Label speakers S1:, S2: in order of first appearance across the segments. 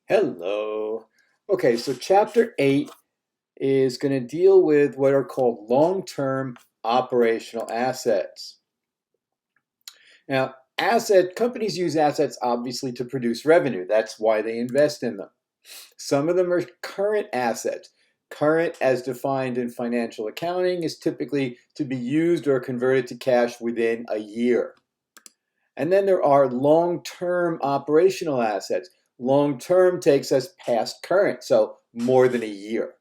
S1: Hello. Okay, so chapter 8 is going to deal with what are called long-term operational assets. Now, asset companies use assets obviously to produce revenue. That's why they invest in them. Some of them are current assets. Current, as defined in financial accounting, is typically to be used or converted to cash within a year. And then there are long-term operational assets. Long-term takes us past current, so more than a year.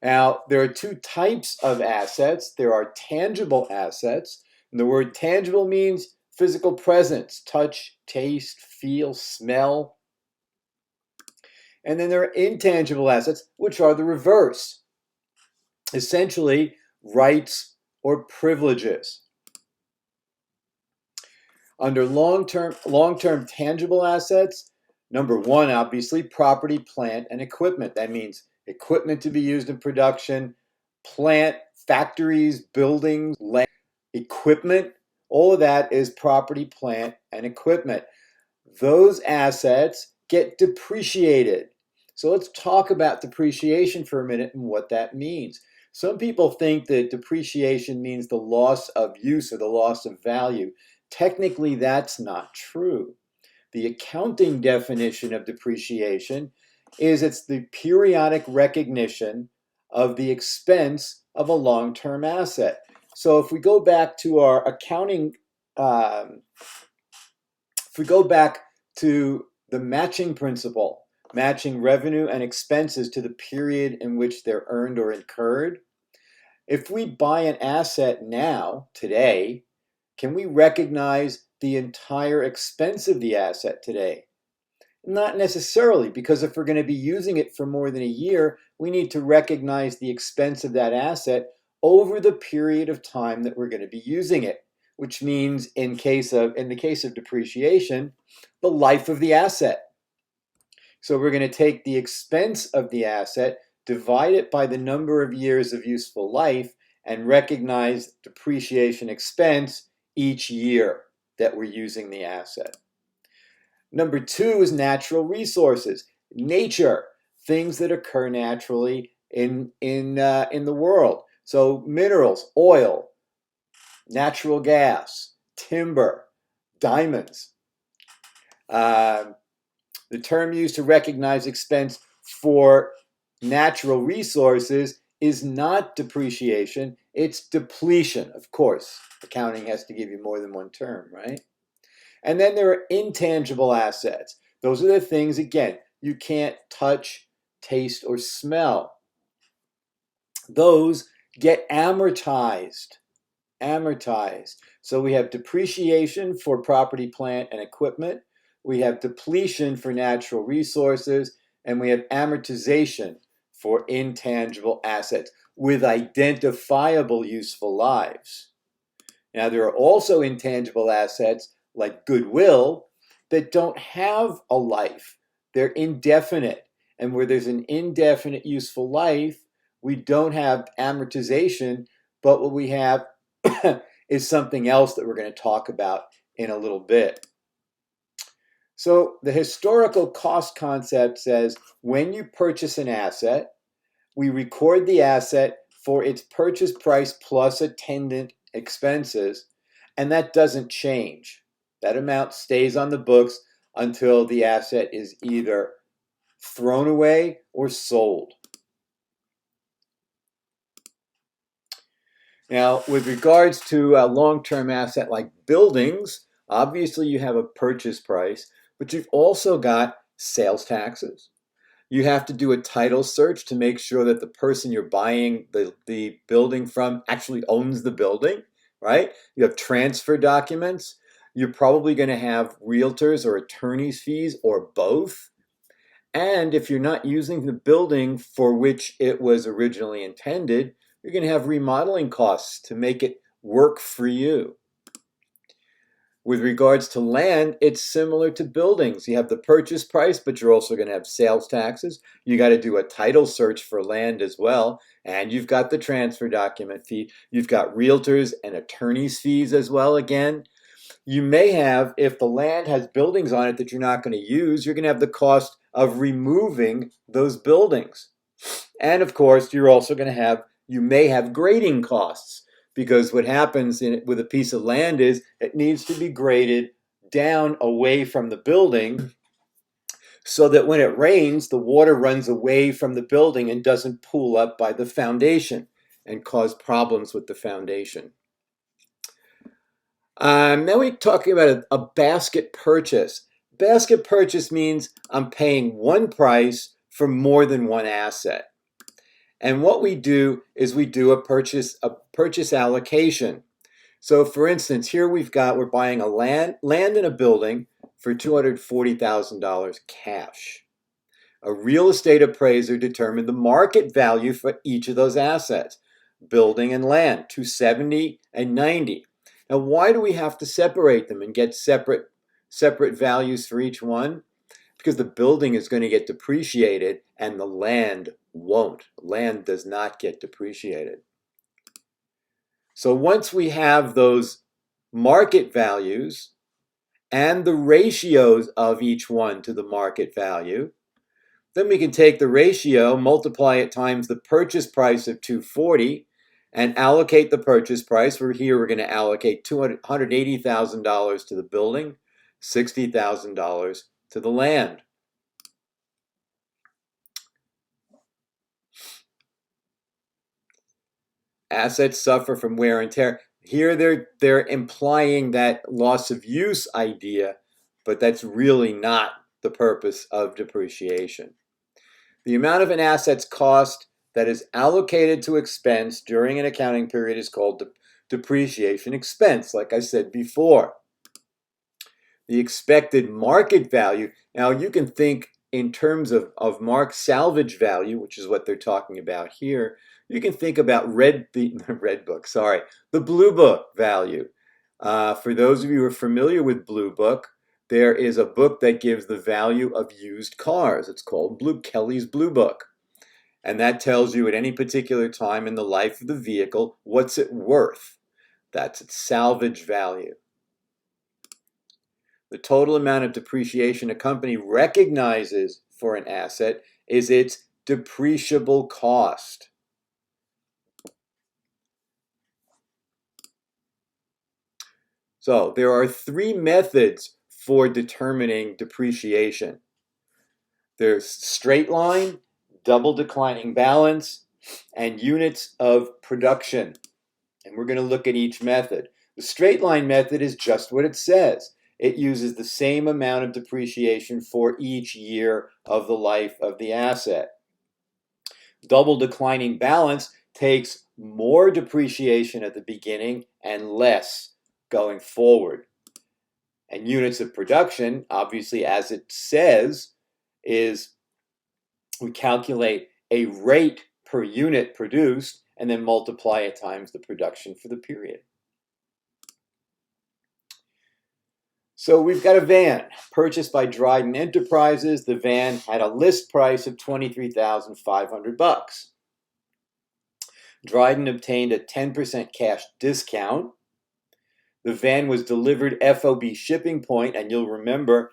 S1: Now, there are two types of assets. There are tangible assets. And the word tangible means physical presence, touch, taste, feel, smell. And then there are intangible assets, which are the reverse. Essentially, rights or privileges. Under long-term tangible assets, number one, obviously, property, plant, and equipment. That means equipment to be used in production, plant, factories, buildings, land, equipment. All of that is property, plant, and equipment. Those assets get depreciated. So let's talk about depreciation for a minute and what that means. Some people think that depreciation means the loss of use or the loss of value. Technically, that's not true. The accounting definition of depreciation is it's the periodic recognition of the expense of a long-term asset. So if we go back to our accounting, if we go back to the matching principle, matching revenue and expenses to the period in which they're earned or incurred, if we buy an asset now, today, can we recognize the entire expense of the asset today? Not necessarily, because if we're going to be using it for more than a year, we need to recognize the expense of that asset over the period of time that we're going to be using it, which means in the case of depreciation, the life of the asset. So we're going to take the expense of the asset, divide it by the number of years of useful life, and recognize depreciation expense each year that we're using the asset. Number two is natural resources. Nature, things that occur naturally in the world. So minerals, oil, natural gas, timber, diamonds. The term used to recognize expense for natural resources is not depreciation, it's depletion. Of course, accounting has to give you more than one term, right? And then there are intangible assets. Those are the things, again, you can't touch, taste, or smell. Those get amortized. So we have depreciation for property, plant, and equipment. We have depletion for natural resources, and we have amortization for intangible assets with identifiable useful lives. Now, there are also intangible assets like goodwill that don't have a life. They're indefinite. And where there's an indefinite useful life, we don't have amortization, but what we have is something else that we're going to talk about in a little bit. So the historical cost concept says when you purchase an asset, we record the asset for its purchase price plus attendant expenses, and that doesn't change. That amount stays on the books until the asset is either thrown away or sold. Now, with regards to a long-term asset like buildings, obviously you have a purchase price, but you've also got sales taxes. You have to do a title search to make sure that the person you're buying the building from actually owns the building, right? You have transfer documents. You're probably going to have realtors or attorney's fees or both. And if you're not using the building for which it was originally intended, you're going to have remodeling costs to make it work for you. With regards to land, it's similar to buildings. You have the purchase price, but you're also going to have sales taxes. You got to do a title search for land as well. And you've got the transfer document fee. You've got realtors and attorney's fees as well again. You may have, if the land has buildings on it that you're not going to use, you're going to have the cost of removing those buildings. And of course, you're also going to have, you may have grading costs, because what happens with a piece of land is it needs to be graded down away from the building so that when it rains, the water runs away from the building and doesn't pool up by the foundation and cause problems with the foundation. Now we're talking about a basket purchase. Basket purchase means I'm paying one price for more than one asset. And what we do is we do a purchase allocation. So for instance, here we're buying a land and a building for $240,000 cash. A real estate appraiser determined the market value for each of those assets, building and land, $270 and $90. Now, why do we have to separate them and get separate values for each one? Because the building is going to get depreciated and the land won't. Land does not get depreciated. So once we have those market values and the ratios of each one to the market value, then we can take the ratio, multiply it times the purchase price of $240, and allocate the purchase price. We're going to allocate $180,000 to the building, $60,000 to the land. Assets suffer from wear and tear. Here they're implying that loss of use idea, but that's really not the purpose of depreciation. The amount of an asset's cost that is allocated to expense during an accounting period is called depreciation expense, like I said before. The expected market value, now you can think in terms of salvage value, which is what they're talking about here. You can think about the Blue Book value. For those of you who are familiar with Blue Book, there is a book that gives the value of used cars. It's called Kelly's Blue Book. And that tells you at any particular time in the life of the vehicle, what's it worth? That's its salvage value. The total amount of depreciation a company recognizes for an asset is its depreciable cost. So there are three methods for determining depreciation. There's straight line, double declining balance, and units of production. And we're going to look at each method. The straight line method is just what it says. It uses the same amount of depreciation for each year of the life of the asset. Double declining balance takes more depreciation at the beginning and less going forward. And units of production, obviously, as it says, is we calculate a rate per unit produced and then multiply it times the production for the period. So we've got a van purchased by Dryden Enterprises. The van had a list price of $23,500. Dryden obtained a 10% cash discount. The van was delivered FOB shipping point, and you'll remember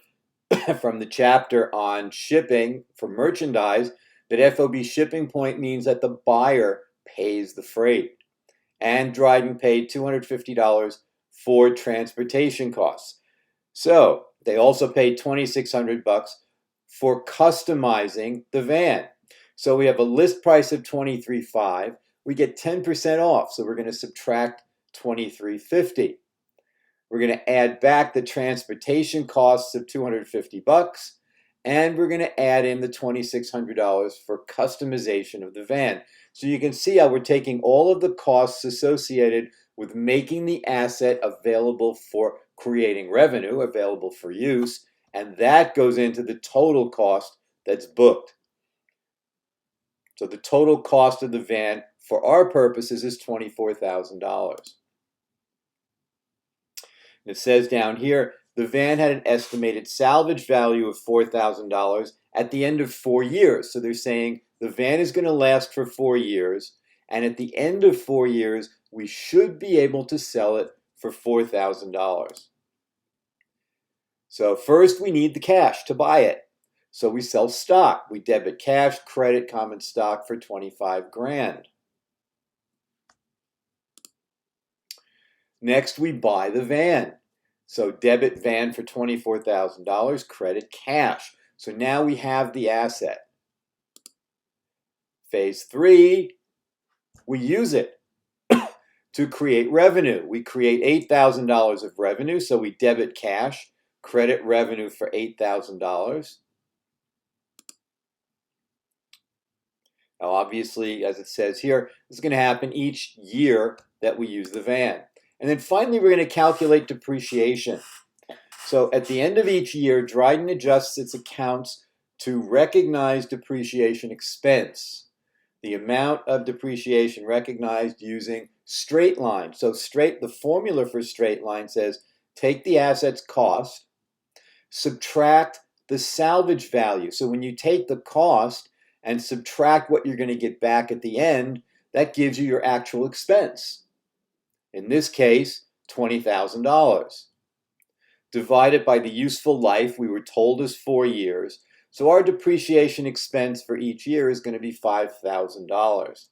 S1: from the chapter on shipping for merchandise that FOB shipping point means that the buyer pays the freight. And Dryden paid $250 for transportation costs. So they also paid $2,600 for customizing the van. So we have a list price of $23,500. We get 10% off, so we're going to subtract $23.50. We're going to add back the transportation costs of $250, and we're going to add in the $2,600 for customization of the van. So you can see how we're taking all of the costs associated with making the asset available for creating revenue, available for use, and that goes into the total cost that's booked. So the total cost of the van for our purposes is $24,000. It says down here, the van had an estimated salvage value of $4,000 at the end of 4 years. So they're saying the van is going to last for 4 years, and at the end of 4 years, we should be able to sell it for $4,000. So first we need the cash to buy it. So we sell stock. We debit cash, credit common stock for 25 grand. Next we buy the van. So debit van for $24,000, credit cash. So now we have the asset. Phase 3, we use it to create revenue. We create $8,000 of revenue, so we debit cash, credit revenue for $8,000. Now, obviously, as it says here, this is going to happen each year that we use the van. And then finally, we're going to calculate depreciation. So at the end of each year, Dryden adjusts its accounts to recognize depreciation expense, the amount of depreciation recognized using straight line. So the formula for straight line says take the asset's cost, subtract the salvage value. So when you take the cost and subtract what you're going to get back at the end, that gives you your actual expense. In this case, $20,000. Divided by the useful life we were told is 4 years. So our depreciation expense for each year is going to be $5,000.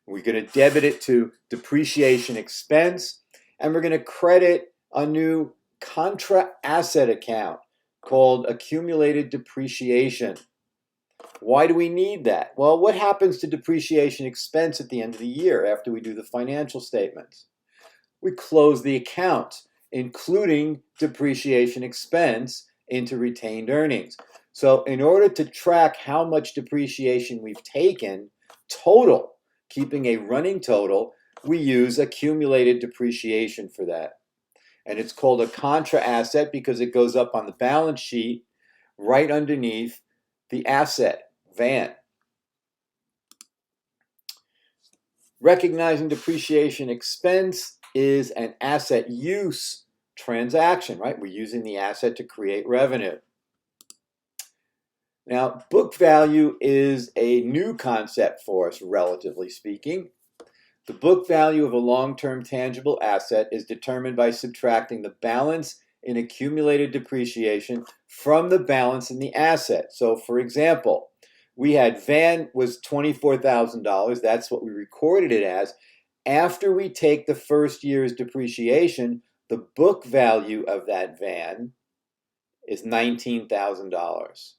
S1: We're going to debit it to depreciation expense, and we're going to credit a new contra asset account called accumulated depreciation. Why do we need that? Well, what happens to depreciation expense at the end of the year after we do the financial statements? We close the account, including depreciation expense, into retained earnings. So in order to track how much depreciation we've taken, total, keeping a running total, we use accumulated depreciation for that. And it's called a contra asset because it goes up on the balance sheet right underneath the asset, van. Recognizing depreciation expense is an asset use transaction, right? We're using the asset to create revenue. Now, book value is a new concept for us, relatively speaking. The book value of a long-term tangible asset is determined by subtracting the balance in accumulated depreciation from the balance in the asset. So, for example, we had van was $24,000. That's what we recorded it as. After we take the first year's depreciation, the book value of that van is $19,000.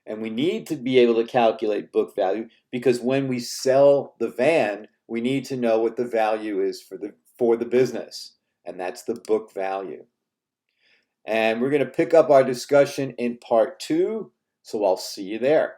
S1: And we need to be able to calculate book value because when we sell the van, we need to know what the value is for the business, and that's the book value. And we're going to pick up our discussion in part 2, so I'll see you there.